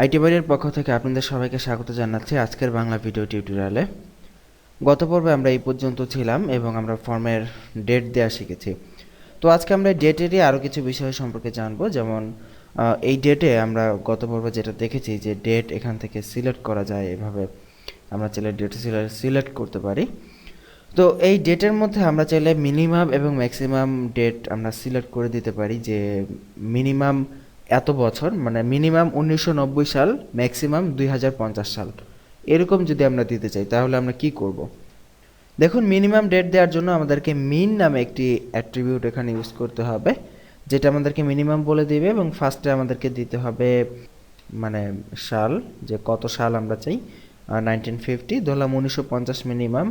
IT বাইরের পক্ষ থেকে আপনাদের সবাইকে স্বাগত জানাচ্ছি আজকের বাংলা ভিডিও টিউটোরিয়ালে। গত পর্বে আমরা এই পর্যন্ত ছিলাম এবং আমরা ফর্মের ডেট দেওয়া শিখেছি। তো আজকে আমরা ডেটেরই আরও কিছু বিষয় সম্পর্কে জানবো, যেমন এই ডেটে আমরা গত পর্বে যেটা দেখেছি যে ডেট এখান থেকে সিলেক্ট করা যায়, এভাবে আমরা চাইলে ডেট সিলেক্ট করতে পারি। তো এই ডেটের মধ্যে আমরা চাইলে মিনিমাম এবং ম্যাক্সিমাম ডেট আমরা সিলেক্ট করে দিতে পারি, যে মিনিমাম এত বছর, মানে মিনিমাম 1990 সাল, ম্যাক্সিমাম 2050 সাল, এরকম যদি আমরা দিতে চাই তাহলে আমরা কি করব। দেখুন, মিনিমাম ডেট দেওয়ার জন্য আমাদেরকে মিন নামে একটি অ্যাট্রিবিউট এখানে ইউজ করতে হবে, যেটা আমাদেরকে মিনিমাম বলে দিবে, এবং ফার্স্টে আমাদেরকে দিতে হবে মানে সাল, যে কত সাল আমরা চাই। 1950 ধরলাম, 1950 মিনিমাম।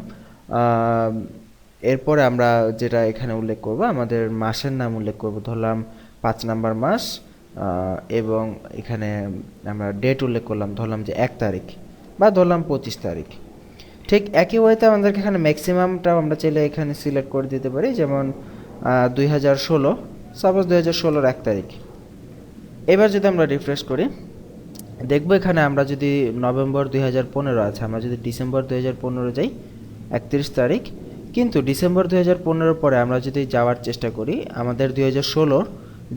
এরপরে আমরা যেটা এখানে উল্লেখ করব, আমাদের মাসের নাম উল্লেখ করব, ধরলাম 5 নাম্বার মাস, এবং এখানে আমরা ডেট উল্লেখ করলাম, ধরলাম যে 1 তারিখ বা ধরলাম 25 তারিখ। ঠিক একই ওয়েতে আমাদেরকে এখানে ম্যাক্সিমামটাও আমরা চাইলে এখানে সিলেক্ট করে দিতে পারি, যেমন 2016, সাপোজ 2016 1 তারিখ। এবার যদি আমরা রিফ্রেশ করি, দেখব এখানে আমরা যদি নভেম্বর 2015 আছে, আমরা যদি ডিসেম্বর 2015 যাই 31 তারিখ, কিন্তু ডিসেম্বর 2015 পরে আমরা যদি যাওয়ার চেষ্টা করি, আমাদের 2016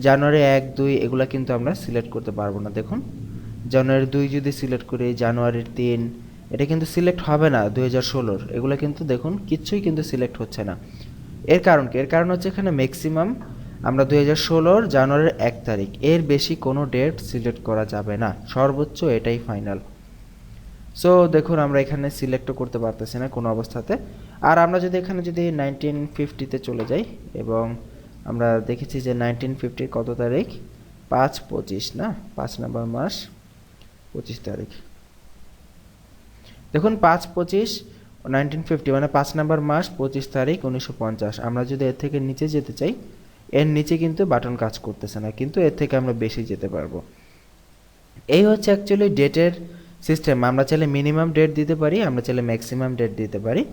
জানুয়ারি 1, 2 এগুলো কিন্তু আমরা সিলেক্ট করতে পারবো না। দেখুন, জানুয়ারি 2 যদি সিলেক্ট করি, জানুয়ারির 3, এটা কিন্তু সিলেক্ট হবে না 2016, এগুলো কিন্তু দেখুন কিচ্ছুই কিন্তু সিলেক্ট হচ্ছে না। এর কারণ কি? এর কারণ হচ্ছে এখানে ম্যাক্সিমাম আমরা 2016 জানুয়ারির 1 তারিখ, এর বেশি কোনো ডেট সিলেক্ট করা যাবে না, সর্বোচ্চ এটাই ফাইনাল। সো দেখুন, আমরা এখানে সিলেক্টও করতে পারতেছি না কোনো অবস্থাতে। আর আমরা যদি এখানে যদি 1950-তে চলে যাই, এবং আমরা দেখেছি যে 1950 কত তারিখ, 5/25 না, 5 নাম্বার মাস, 25 তারিখ। দেখুন 5/25 1950 মানে 5 নাম্বার মাস, 25 তারিখ 1950। আমরা যদি এর থেকে নিচে যেতে চাই, এর নিচে কিন্তু বাটন কাজ করতেছে না, কিন্তু এর থেকে আমরা বেশি যেতে পারবো। এই হচ্ছে অ্যাকচুয়ালি ডেটের সিস্টেম। আমরা চাইলে মিনিমাম ডেট দিতে পারি, আমরা চাইলে ম্যাক্সিমাম ডেট দিতে পারি।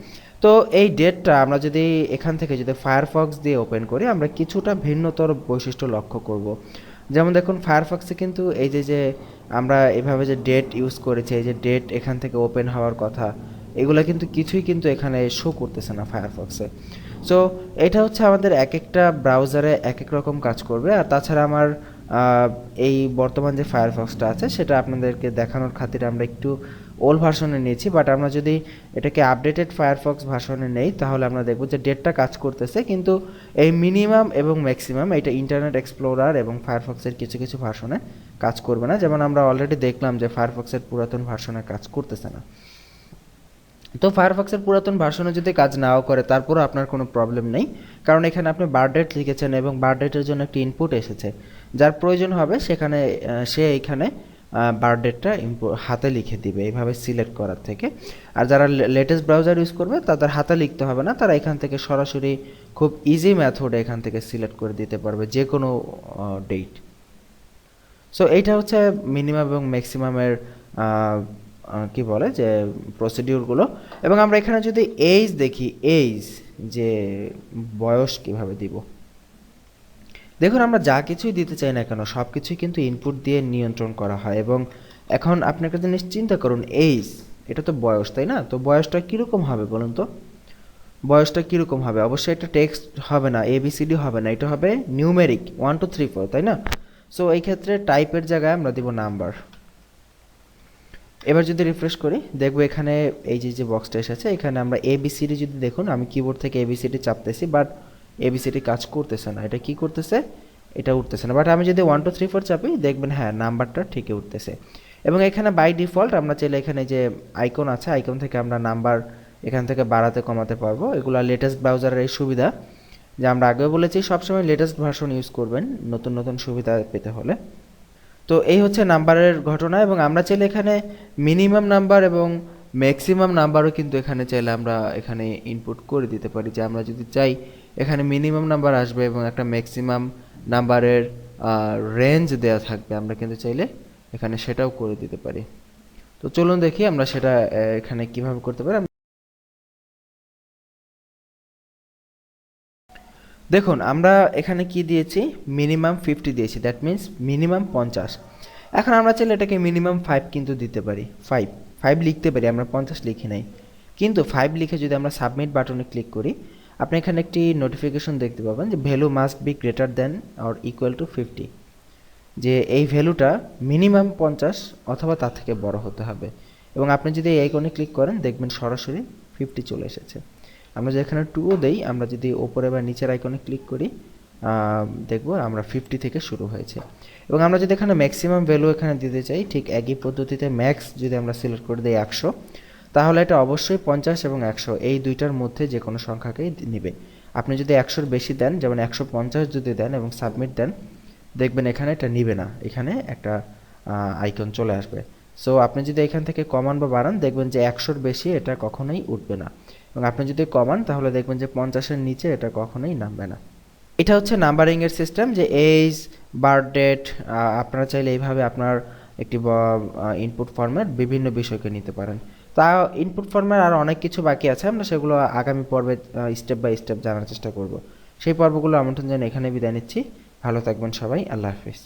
তো এই ডেটটা আমরা যদি এখান থেকে যদি ফায়ারফক্স দিয়ে ওপেন করি, আমরা কিছুটা ভিন্নতর বৈশিষ্ট্য লক্ষ্য করব। যেমন দেখুন, ফায়ারফক্সে কিন্তু এই যে আমরা এভাবে যে ডেট ইউজ করেছি, এই যে ডেট এখান থেকে ওপেন হওয়ার কথা, এগুলো কিন্তু কিছুই কিন্তু এখানে শো করতেছে না ফায়ারফক্সে। সো এটা হচ্ছে আমাদের এক একটা ব্রাউজারে এক এক রকম কাজ করবে। আর তাছাড়া আমার এই বর্তমান যে ফায়ারফক্সটা আছে, সেটা আপনাদেরকে দেখানোর খাতিরে আমরা একটু ওল্ড ভার্সনে নিয়েছি, বাট আমরা যদি এটাকে আপডেটেড ফায়ারফক্স ভার্সনে নেই, তাহলে আমরা দেখব যে ডেটটা কাজ করতেছে, কিন্তু এই মিনিমাম এবং ম্যাক্সিমাম এটা ইন্টারনেট এক্সপ্লোরার এবং ফায়ারফক্সের কিছু কিছু ভার্সনে কাজ করবে না। যেমন আমরা অলরেডি দেখলাম যে ফায়ারফক্সের পুরাতন ভার্সনে কাজ করতেছে না। তো ফায়ারফক্সের পুরাতন ভার্সনে যদি কাজ নাও করে, তারপরও আপনার কোনো প্রবলেম নেই, কারণ এখানে আপনি বারডেট লিখেছেন এবং বারডেটের জন্য একটি ইনপুট এসেছে। যার প্রয়োজন হবে সেখানে সে এইখানে বারডেটটা হাতে লিখে দিবে এইভাবে সিলেক্ট করার থেকে। আর যারা লেটেস্ট ব্রাউজার ইউজ করবে তাদের হাতে লিখতে হবে না, তারা এখান থেকে সরাসরি খুব ইজি মেথডে এখান থেকে সিলেক্ট করে দিতে পারবে যে কোনো ডেট। সো এইটা হচ্ছে মিনিমাম এবং ম্যাক্সিমামের কি বলে যে প্রসিডিউরগুলো। এবং আমরা এখানে যদি এজ দেখি, এজ যে বয়স কিভাবে দিব, দেখুন আমরা যা কিছুই দিতে চাই না কেন সব কিছুই কিন্তু ইনপুট দিয়ে নিয়ন্ত্রণ করা হয়। এবং এখন আপনি একটা জিনিস চিন্তা করুন, এজ এটা তো বয়স, তাই না? তো বয়সটা কীরকম হবে বলুন তো? বয়সটা কীরকম হবে? অবশ্যই একটা টেক্সট হবে না, ABCD হবে না, এটা হবে নিউমেরিক 1 2 3 4, তাই না? সো এই ক্ষেত্রে টাইপের জায়গায় আমরা দিব নাম্বার। এবার যদি রিফ্রেশ করি, দেখবো এখানে এই যে বক্সটা এসেছে, এখানে আমরা ABCD যদি দেখুন, আমি কিবোর্ড থেকে ABCD চাপতেছি, বাট ABCD কাজ করতেছে না। এটা কি করতেছে? এটা উঠতেছে না। বাট আমি যদি 1 2 3 4 চাপি, দেখবেন হ্যাঁ নাম্বারটা ঠিকই উঠতেছে। এবং এখানে বাই ডিফল্ট আমরা চাইলে এখানে যে আইকন আছে, আইকন থেকে আমরা নাম্বার এখান থেকে বাড়াতে কমাতে পারবো। এগুলো লেটেস্ট ব্রাউজারের এই সুবিধা, যে আমরা আগেও বলেছি সবসময় লেটেস্ট ভার্সন ইউজ করবেন নতুন নতুন সুবিধা পেতে হলে। তো এই হচ্ছে নাম্বারের ঘটনা। এবং আমরা চাইলে এখানে মিনিমাম নাম্বার এবং ম্যাক্সিমাম নাম্বারও কিন্তু এখানে চাইলে আমরা এখানে ইনপুট করে দিতে পারি, যে আমরা যদি চাই এখানে মিনিমাম নাম্বার আসবে এবং একটা ম্যাক্সিমাম নাম্বারের রেঞ্জ দেয়া থাকবে, আমরা কিন্তু চাইলে এখানে সেটাও করে দিতে পারি। তো চলুন দেখি আমরা সেটা এখানে কিভাবে করতে পারি। দেখুন আমরা এখানে কি দিয়েছি, মিনিমাম 50 দিয়েছি, দ্যাট মিন্স মিনিমাম 50। এখন আমরা চাইলে এটাকে মিনিমাম 5 কিন্তু দিতে পারি, 5 লিখতে পারি, আমরা 50 লিখি নাই। কিন্তু 5 লিখে যদি আমরা সাবমিট বাটনে ক্লিক করি, আপনি এখানে একটি নোটিফিকেশন দেখতে পাবেন যে value must be greater than or equal to 50, যে এই ভ্যালুটা মিনিমাম 50 অথবা তার থেকে বড় হতে হবে। এবং আপনি যদি এই আইকনে ক্লিক করেন দেখবেন সরাসরি 50 চলে এসেছে। আমরা যদি এখানে 2 দেই, আমরা যদি ওপরে বা নিচের আইকনে ক্লিক করি দেখব আমরা 50 থেকে শুরু হয়েছে। এবং আমরা যদি এখানে ম্যাক্সিমাম ভ্যালু এখানে দিতে চাই, ঠিক একই পদ্ধতিতে ম্যাক্স যদি আমরা সিলেক্ট করে দিই 100, তাহলে এটা অবশ্যই 50 এবং 100 এই দুইটার মধ্যে যে কোনো সংখ্যাকেই নেবে। আপনি যদি 100-র বেশি দেন, যেমন 150 যদি দেন এবং সাবমিট দেন, দেখবেন এখানে এটা নিবে না, এখানে একটা আইকন চলে আসবে। সো আপনি যদি এখান থেকে কমান বা বাড়ান, দেখবেন যে 100-র বেশি এটা কখনোই উঠবে না, এবং আপনি যদি কমান তাহলে দেখবেন যে 50-এর নিচে এটা কখনোই নামবে না। এটা হচ্ছে নাম্বারিংয়ের সিস্টেম, যে এজ, বার্থ ডেট, আপনারা চাইলে এইভাবে আপনার একটি ইনপুট ফর্মের বিভিন্ন বিষয়কে নিতে পারেন। তা ইনপুট ফর্মের আরও অনেক কিছু বাকি আছে, আমরা সেগুলো আগামী পর্বে স্টেপ বাই স্টেপ জানার চেষ্টা করব। সেই পর্বগুলো আমন্ত্রণ জানিয়ে এখানে বিদায় নিচ্ছি। ভালো থাকবেন সবাই, আল্লাহ হাফিজ।